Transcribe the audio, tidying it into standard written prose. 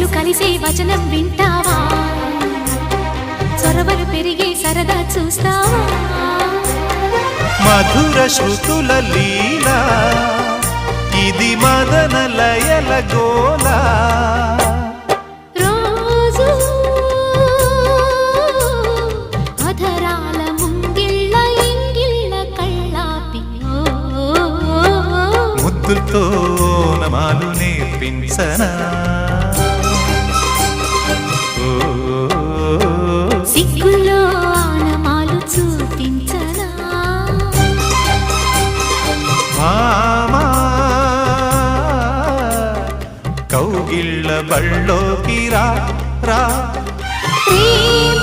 మనసులు కలిసే వచనం వింటావా చొరవలు పెరిగే సరదా చూస్తావా మధుర శృతుల లీలా ఇది మదన లయల గోలా రోజు అధరాల ముంగిళ్ళ ఇంగిళ్ళ కళ్ళాపి ముద్దులతో నమాలు నేర్పించనా సిగ్గుల్లో ఆనమాలు చూపించనా భామా కౌగిళ్ళ బళ్ళోకి రా రా ప్రేమ